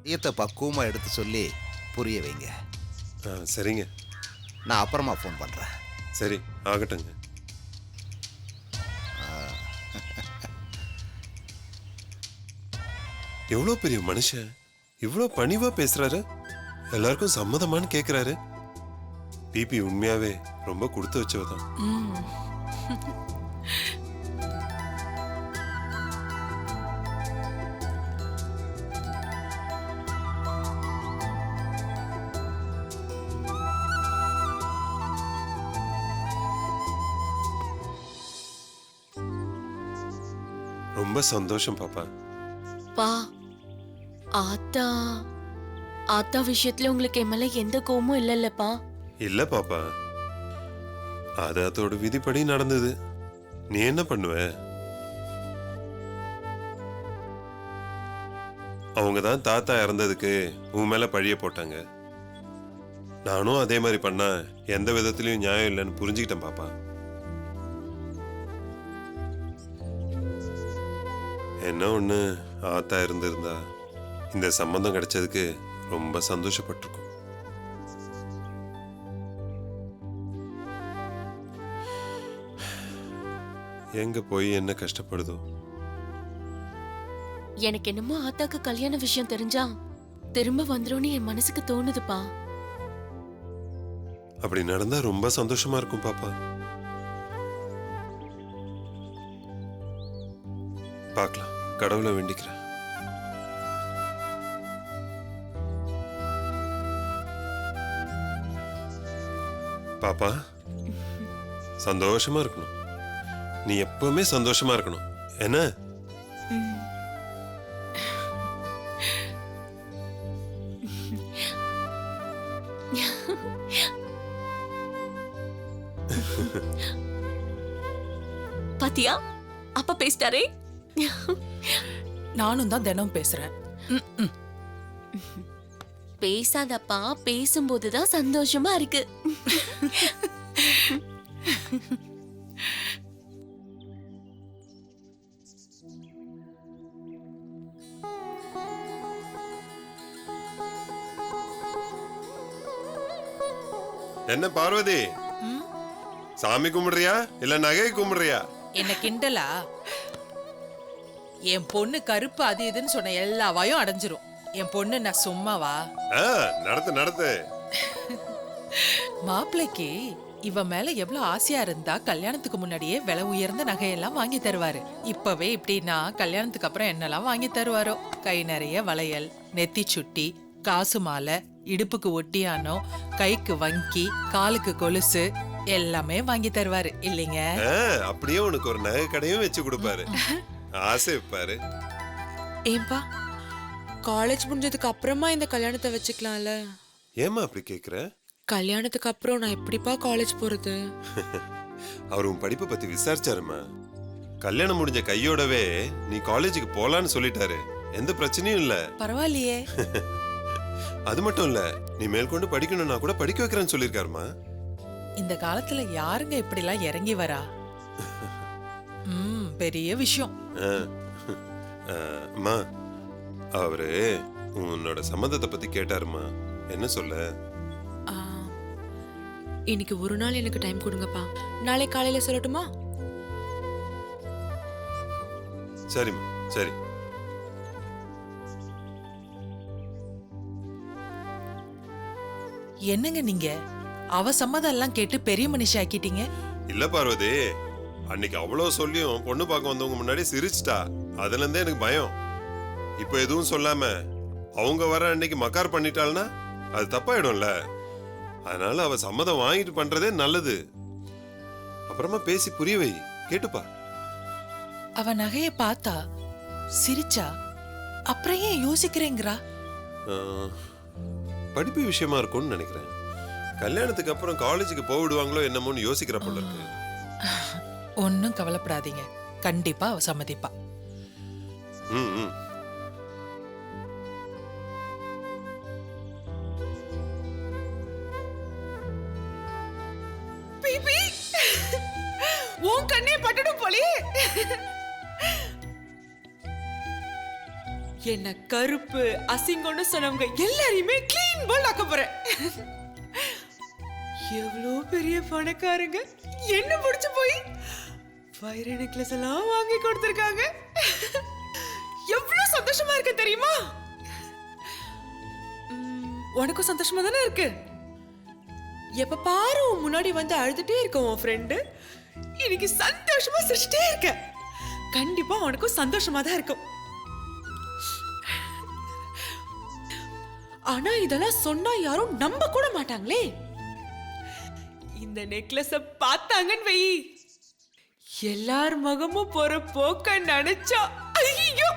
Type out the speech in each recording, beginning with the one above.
ஈயத்தை பக்குவமாக எடுத்து சொல்லி புரிய வைங்க. சரிங்க. நான் அப்புறமா ஃபோன் பண்ணுறேன். சரி, ஆகட்டுங்க. எவ்வளோ பெரிய மனுஷன், இவ்வளோ பணிவா பேசுறாரு, எல்லாருக்கும் சம்மதமானு கேட்குறாரு. பிபி உண்மையாவே ரொம்ப கொடுத்து வச்சவதான். ரொம்ப சந்தோஷம் பாப்பா. பா, ஆத்தா ஆத்தா விஷயத்துல உங்களுக்கு என் மேல எந்த கோவமும் இல்லல்லப்பா? இல்ல பாப்பா, அது அதோட விதிப்படி நடந்தது. நீ என்ன பண்ணுவ? அவங்க தான் தாத்தா இறந்ததுக்கு உன் மேல பழிய போட்டாங்க. நானும் அதே மாதிரி பண்ணா எந்த விதத்திலயும் நியாயம் இல்லைன்னு புரிஞ்சுக்கிட்டேன் பாப்பா. என்ன ஒண்ணு, ஆத்தா இருந்திருந்தா இந்த சம்பந்தம் கிடைச்சதுக்கு ரொம்ப சந்தோஷப்பட்டிருக்கும். எங்க போய் என்ன கஷ்டப்படுதோ. எனக்கு என்னமோ ஆத்தாக்கு கல்யாண விஷயம் தெரிஞ்சா திரும்ப வந்துரும்னு என் மனசுக்கு தோணுதுப்பா. அப்படி நடந்தா ரொம்ப சந்தோஷமா இருக்கும் பாப்பா. பார்க்கலாம், கடவுளை வேண்டிக்கிறேன். பாப்பா, சந்தோஷமா இருக்கணும். நீ எப்பவுமே சந்தோஷமா இருக்கணும். என்ன? பாத்தியா, அப்பா பேசிட்டாரே. நானும் தான் தினம் பேசுறேன். பேசாதப்பா, பேசும்போதுதான் சந்தோஷமா இருக்கு. என்ன பார்வதி, சாமி கும்பிடுறியா இல்ல நகை கும்பிடுறியா? என்ன கிண்டலா? என் பொண்ணு கருப்பு அது இதுன்னு சொன்ன எல்லா வாயும் அடைஞ்சிரும். என் பொண்ணு நான் சும்மாவா? நடத்து நடத்து. மாப்பிள்ளைக்கு இவ மேல எவ்வளவு ஆசையா இருந்தா கல்யாணத்துக்கு முன்னாடியே விலை உயர்ந்த நகையெல்லாம் வாங்கி தருவாரு. இப்பவே இப்படின்னா கல்யாணத்துக்கு அப்புறம் என்னெல்லாம் வாங்கி தருவாரோ. கை நிறைய வளையல், நெத்தி சுட்டி, காசு மாலை, இடுப்புக்கு ஒட்டியானோ, கைக்கு வங்கி, காலுக்கு கொலுசு எல்லாமே வாங்கி தருவாரு இல்லைங்க? அப்படியே உனக்கு ஒரு நகை கடையும் வச்சு கொடுப்பாரு. ஆசை வைப்பாரு. ஏன்பா, காலேஜ் முடிஞ்சதுக்கு அப்புறமா இந்த கல்யாணத்தை வச்சுக்கலாம்ல? ஏமா அப்படி கேக்குற? கல்யாணத்துக்கு அப்புறம் நான் எப்படிப்பா காலேஜ் போறது? அவர் உன் படிப்பை பத்தி விசாரிச்சாருமா. கல்யாணம் முடிஞ்ச கையோடவே நீ காலேஜுக்கு போலான்னு சொல்லிட்டாரு. எந்த பிரச்சனையும் இல்ல. பரவாயில்லையே. அது மட்டும் இல்ல, நீ மேற்கொண்டு படிக்கணும்னா கூட படிக்க வைக்கிறேன்னு சொல்லிருக்காருமா. இந்த காலத்துல யாருங்க இப்படி எல்லாம் இறங்கி வரா? பெரிய விஷயம். அம்மா, அவரு உன்னோட சம்மந்தத்தை பத்தி கேட்டாருமா. என்ன சொல்ல? இன்னைக்கு ஒரு நாள் எனக்கு டைம் கொடுங்கப்பா. நாளை காலையில சொல்லட்டுமா? சரிம்மா, சரி. என்னங்க நீங்க அவ சம்மதம் எல்லாம் கேட்டு பெரிய மனுஷி ஆக்கிட்டீங்க. இல்ல பார்வதி, அன்னைக்கு அவ்வளவு சொல்லியும் பொண்ணு பார்க்க வந்தவங்க முன்னாடி சிரிச்சிட்டா. அதுல இருந்தே எனக்கு பயம். இப்ப எதுவும் சொல்லாம அவங்க வர அன்னைக்கு மக்கார் பண்ணிட்டாள்னா அது தப்பாயிடும்ல. அதனால அவ சம்மதம் வாங்கிட்டு பண்றதே நல்லது. அப்புறமா பேசி புரிய வை, கேட்டுப்பா. அவ நகைய பார்த்தா சிரிச்சா, அப்புறம் ஏன் யோசிக்கிறேங்கிறா? படிப்பு விஷயமா இருக்கும்னு நினைக்கிறேன். கல்யாணத்துக்கு அப்புறம் காலேஜுக்கு போவிடுவாங்களோ என்னமோன்னு யோசிக்கிற போல இருக்கு. ஒன்னும் கவலைப்படாதீங்க, கண்டிப்பா அவ சம்மதிப்பா. ம். உன் கண்ணே பட்டுடும் போலே. என்ன கருப்பு அசிங்கம்னு சொன்னவங்க எல்லாரையுமே க்ளீன் போல் ஆக்க போறேன். எவ்வளோ பெரிய பணக்காரங்க என்ன பிடிச்சு போய் வைர நெக்லஸ் எல்லாம் வாங்கி கொடுத்துருக்காங்க. எவ்வளவு சந்தோஷமா இருக்கு தெரியுமா? உனக்கும் சந்தோஷமா தானே இருக்கு? எப்ப பாரு உன் முன்னாடி வந்து அழுதுட்டே இருக்க உன் ஃப்ரெண்டு இன்னைக்கு சந்தோஷமா சிரிச்சுட்டே இருக்க. கண்டிப்பா உனக்கும் சந்தோஷமா தான் இருக்கும். ஆனா இதெல்லாம் சொன்னா யாரும் நம்ப கூட மாட்டாங்களே. இந்த நெக்லஸ பார்த்தாங்கன்னு வை, எல்லார் முகமும் போற போக்க நினைச்சா ஐயோ.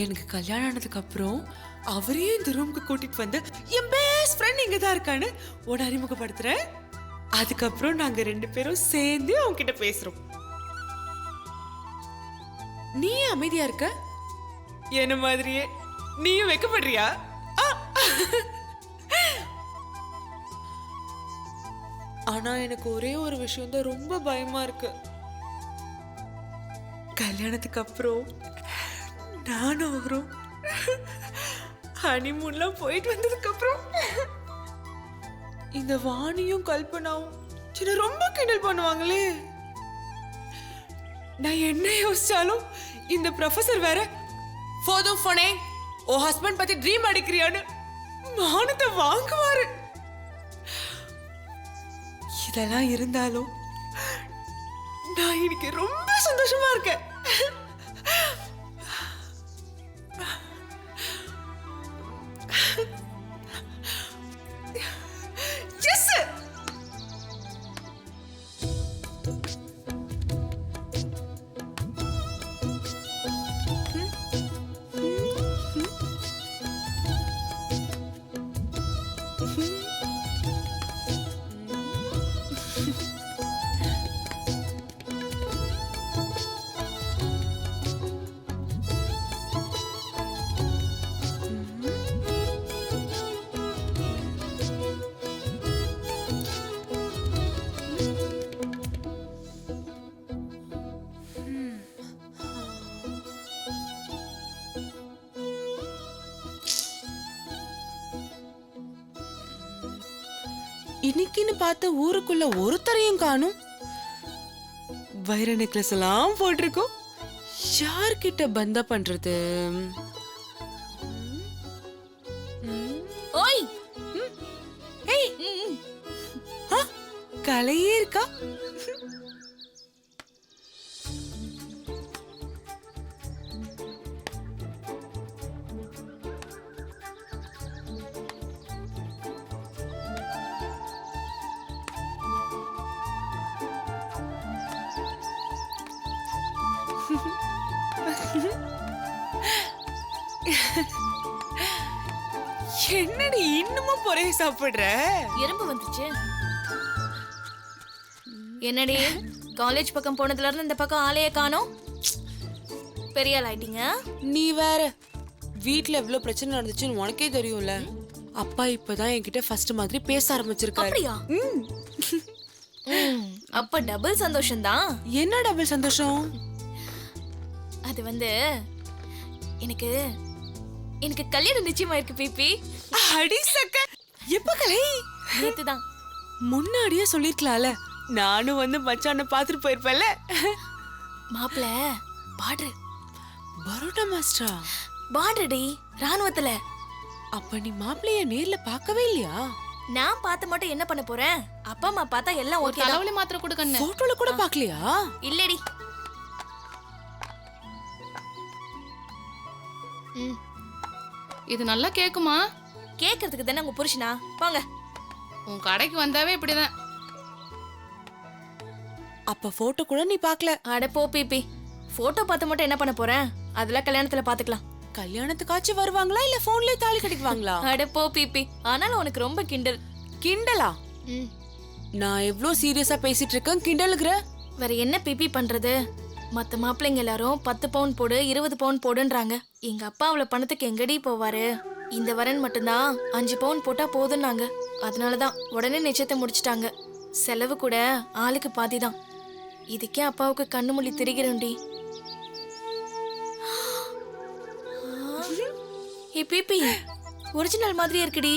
எனக்கு கல்யாணம் ஆனதுக்கு அப்புறம் அவரையும் இந்த ரூமுக்கு கூட்டிட்டு வந்து என் பெஸ்ட் ஃப்ரெண்ட் இங்க தான் இருக்கான்னு உன்னை அறிமுகப்படுத்துறேன். அதுக்கப்புறம் நாங்க 2 பேரும் சேர்ந்து அவங்க கிட்ட பேசுறோம். நீ அமைதியா இருக்க? என்ன மாதிரியே நீயும் வெக்கப்படுறியா? ஆனா எனக்கு ஒரே ஒரு விஷயம் தான் ரொம்ப பயமா இருக்கு. கல்யாணத்துக்கு அப்புறம் நானும் அவரும் ஹனிமூன்லாம் போயிட்டு வந்ததுக்கு அப்புறம் இந்த வாணியும் கல்பனாவும் சின்ன ரொம்ப கிண்டல் பண்ணுவாங்களே. நான் என்ன யோசிச்சாலும் இந்த ப்ரொஃபசர் வேற போதும் போனே ஓ ஹஸ்பண்ட் பத்தி ட்ரீம் அடிக்கிறியான்னு மானத்தை வாங்குவாரு. இதெல்லாம் இருந்தாலும் நான் இன்னைக்கு ரொம்ப சந்தோஷமா இருக்கேன். இன்னைக்குன்னு பார்த்த ஊருக்குள்ள ஒருத்தரையும் காணும். வைர நெக்லஸ் எல்லாம் போட்டிருக்கோம். யார்கிட்ட பந்தா பண்றது? ஓய் ஏய், கலையே இருக்கா? என்னடி இன்னமும் பொறைய சாப்பிடுற? எறும்பு வந்துச்சு. என்னடி காலேஜ் பக்கம் போனதுல இருந்து இந்த பக்கம் ஆளையே காணோம். பெரிய ஆள் ஆயிட்டீங்க. நீ வேற வீட்ல எவ்வளவு பிரச்சனை நடந்துச்சுன்னு உனக்கே தெரியும்ல. அப்பா இப்பதான் என்கிட்ட ஃபர்ஸ்ட் மாதிரி பேச ஆரம்பிச்சிருக்காரு. அப்படியா? அப்ப டபுள் சந்தோஷம் தான். என்ன டபுள் சந்தோஷம்? அது வந்து எனக்கு எனக்கு கல்யாணம் நிச்சயமாயிருக்கு பிபி. அடி சக்க. எப்ப கலை? நேத்துதான். முன்னாடியே சொல்லிருக்கலாம்ல. நானும் வந்து மச்சான பாத்துட்டு போயிருப்பேன்ல. மாப்ள பாட்ரு. பரோட்டா மாஸ்டரா? பாட்ரடி ராணுவத்துல. அப்ப நீ மாப்பிளைய நேர்ல பார்க்கவே இல்லையா? நான் பார்த்து மட்டும் என்ன பண்ண போறேன்? அப்பா அம்மா பார்த்தா எல்லாம் ஓகே. தலைவலி மாத்திரை கொடுக்கணும். போட்டோல கூட பார்க்கலையா? இல்லடி. இது நல்லா கேக்குமா? கேக்குறதுக்கு தானே உங்க புருஷனா? போங்க. உன் கடைக்கு வந்தாவே இப்படிதான். அப்ப போட்டோ கூட நீ பார்க்கல? அட போ பிபி. போட்டோ பார்த்து மட்டும் என்ன பண்ண போறேன்? அதெல்லாம் கல்யாணத்துல பாத்துக்கலாம். கல்யாணத்துக்காச்சு வருவாங்களா இல்ல போன்லயே தாலி கட்டிக்குவாங்களா? அட போ பிபி. ஆனாலும் உனக்கு ரொம்ப கிண்டல். கிண்டலா? நான் எவ்வளவு சீரியஸா பேசிட்டு இருக்கேன், கிண்டலுக்குற? வேற என்ன பிபி பண்றது? மத்த மாப்பிள்ளைங்க எல்லாரும் 10 பவுன் போடு 20 பவுன் போடுன்றாங்க. எங்க அப்பா அவ்வளவு பணத்துக்கு எங்கடி போவாரு? இந்த வரன் மட்டும்தான் 5 பவுன் போட்டா போதும்னாங்க. அதனாலதான் உடனே நிச்சயத்தை முடிச்சிட்டாங்க. செலவு கூட ஆளுக்கு பாதிதான். இதுக்கே அப்பாவுக்கு கண்ணு மொழி திரிகிறோண்டி. ஏ பிபி, ஒரிஜினல் மாதிரியே இருக்குடி.